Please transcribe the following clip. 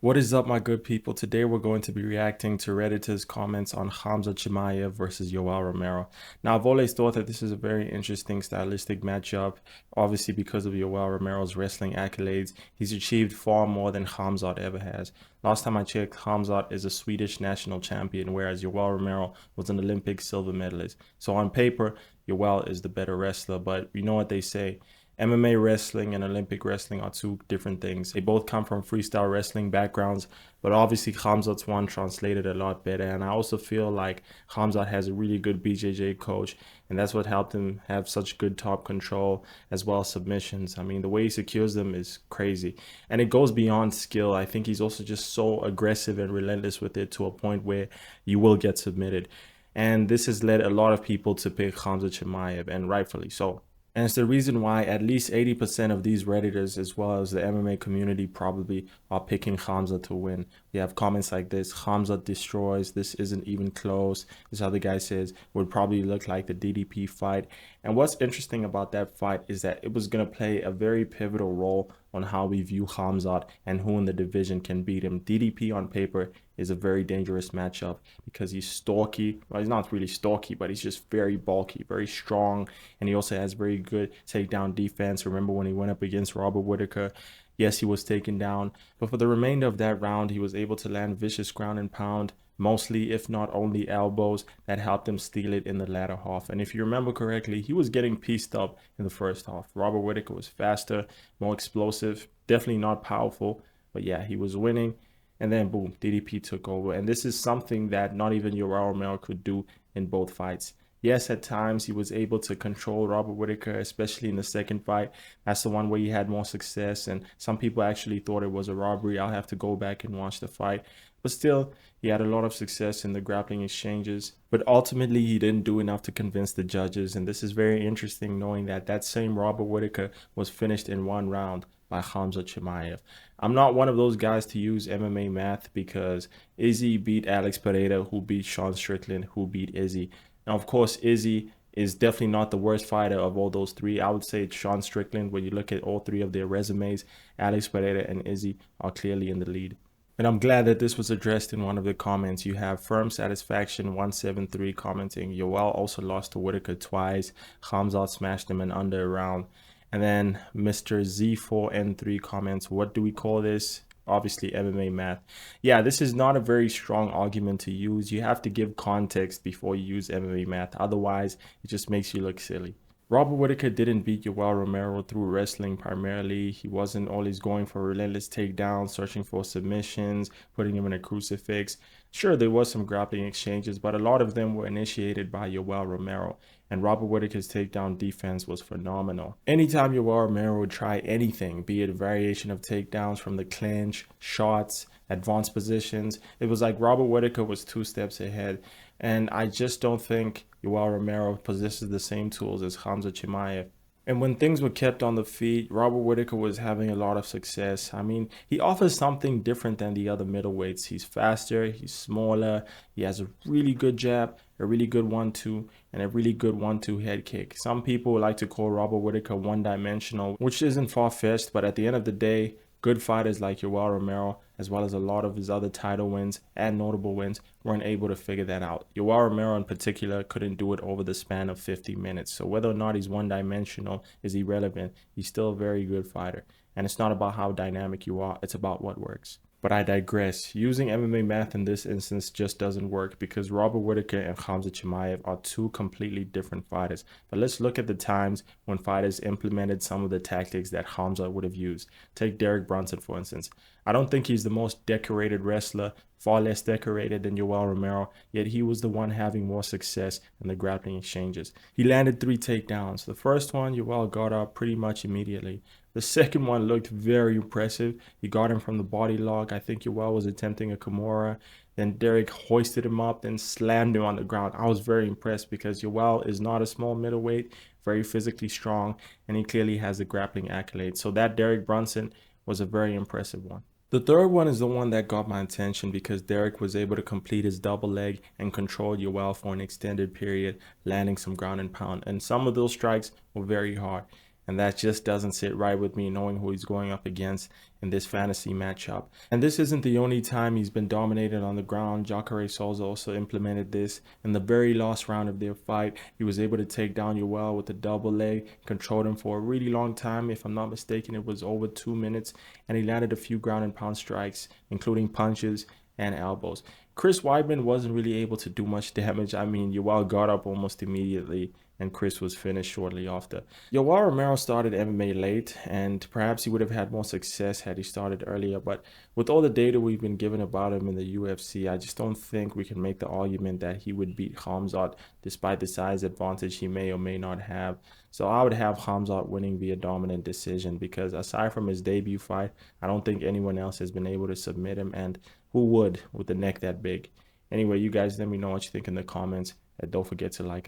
What is up, my good people? Today we're going to be reacting to Redditors' comments on Khamzat Chimaev versus Yoel Romero. Now, I've always thought that this is a very interesting stylistic matchup, obviously because of Yoel Romero's wrestling accolades. He's achieved far more than Khamzat ever has. Last time I checked, Khamzat is a Swedish national champion, whereas Yoel Romero was an Olympic silver medalist. So on paper, Yoel is the better wrestler, but you know what they say. MMA wrestling and Olympic wrestling are two different things. They both come from freestyle wrestling backgrounds, but obviously Khamzat's one translated a lot better. And I also feel like Khamzat has a really good BJJ coach, and that's what helped him have such good top control as well as submissions. I mean, the way he secures them is crazy. And it goes beyond skill. I think he's also just so aggressive and relentless with it to a point where you will get submitted. And this has led a lot of people to pick Khamzat Chimaev, and rightfully so. And it's the reason why at least 80% of these Redditors, as well as the MMA community, probably are picking Khamzat to win. We have comments like this: Khamzat destroys, this isn't even close. This other guy says would probably look like the DDP fight. And what's interesting about that fight is that it was going to play a very pivotal role on how we view Khamzat and who in the division can beat him. DDP on paper is a very dangerous matchup because he's stalky. Well, he's not really stalky, but he's just very bulky, very strong, and he also has very good takedown defense. Remember when he went up against Robert Whitaker? Yes, he was taken down, but for the remainder of that round, he was able to land vicious ground and pound, mostly, if not only, elbows that helped him steal it in the latter half. And if you remember correctly, he was getting pieced up in the first half. Robert Whitaker was faster, more explosive, definitely not powerful, but yeah, he was winning. And then boom, DDP took over. And this is something that not even Yoel Romero could do in both fights. Yes, at times he was able to control Robert Whitaker, especially in the second fight. That's the one where he had more success, and some people actually thought it was a robbery. I'll have to go back and watch the fight. But still, he had a lot of success in the grappling exchanges. But ultimately, he didn't do enough to convince the judges. And this is very interesting, knowing that that same Robert Whitaker was finished in one round by Khamzat Chimaev. I'm not one of those guys to use MMA math because Izzy beat Alex Pereira, who beat Sean Strickland, who beat Izzy. Now, of course, Izzy is definitely not the worst fighter of all those three. I would say it's Sean Strickland. When you look at all three of their resumes, Alex Pereira and Izzy are clearly in the lead. And I'm glad that this was addressed in one of the comments. You have Firm Satisfaction 173 commenting, Yoel also lost to Whitaker twice. Khamzat smashed him in under a round. And then Mr. Z4N3 comments, what do we call this? Obviously MMA math. Yeah, this is not a very strong argument to use. You have to give context before you use MMA math. Otherwise, it just makes you look silly. Robert Whitaker didn't beat Yoel Romero through wrestling primarily. He wasn't always going for relentless takedowns, searching for submissions, putting him in a crucifix. Sure, there was some grappling exchanges, but a lot of them were initiated by Yoel Romero, and Robert Whitaker's takedown defense was phenomenal. Anytime Yoel Romero would try anything, be it a variation of takedowns from the clinch, shots, advanced positions, it was like Robert Whitaker was two steps ahead. And I just don't think Yoel Romero possesses the same tools as Khamzat Chimaev. And when things were kept on the feet, Robert Whitaker was having a lot of success. I mean, he offers something different than the other middleweights. He's faster, he's smaller, he has a really good jab, a really good 1-2, and a really good 1-2 head kick. Some people like to call Robert Whitaker one-dimensional, which isn't far-fetched, but at the end of the day, good fighters like Yoel Romero, as well as a lot of his other title wins and notable wins, weren't able to figure that out. Yoel Romero in particular couldn't do it over the span of 50 minutes. So whether or not he's one-dimensional is irrelevant. He's still a very good fighter. And it's not about how dynamic you are, it's about what works. But I digress. Using MMA math in this instance just doesn't work because Robert Whitaker and Khamzat Chimaev are two completely different fighters. But let's look at the times when fighters implemented some of the tactics that Khamzat would have used. Take Derek Brunson, for instance. I don't think he's the most decorated wrestler, far less decorated than Yoel Romero, yet he was the one having more success in the grappling exchanges. He landed 3 takedowns. The first one, Yoel got up pretty much immediately. The second one looked very impressive. He got him from the body lock. I think Yoel was attempting a Kimura. Then Derek hoisted him up and slammed him on the ground. I was very impressed because Yoel is not a small middleweight, very physically strong, and he clearly has the grappling accolades. So that Derek Brunson was a very impressive one. The third one is the one that got my attention because Derek was able to complete his double leg and control Yoel for an extended period, landing some ground and pound. And some of those strikes were very hard. and that just doesn't sit right with me knowing who he's going up against in this fantasy matchup. And this isn't the only time he's been dominated on the ground. Jacare Souza also implemented this in the very last round of their fight. He was able to take down Yoel with a double leg, controlled him for a really long time. If I'm not mistaken, it was over 2 minutes, and he landed a few ground and pound strikes, including punches and elbows. Chris Weidman wasn't really able to do much damage. I mean, Yoel got up almost immediately, and Chris was finished shortly after. Yoel Romero started MMA late, and perhaps he would have had more success had he started earlier. But with all the data we've been given about him in the UFC, I just don't think we can make the argument that he would beat Khamzat, despite the size advantage he may or may not have. So I would have Khamzat winning via dominant decision, because aside from his debut fight, I don't think anyone else has been able to submit him, and who would with the neck that big? Anyway, you guys let me know what you think in the comments, and don't forget to like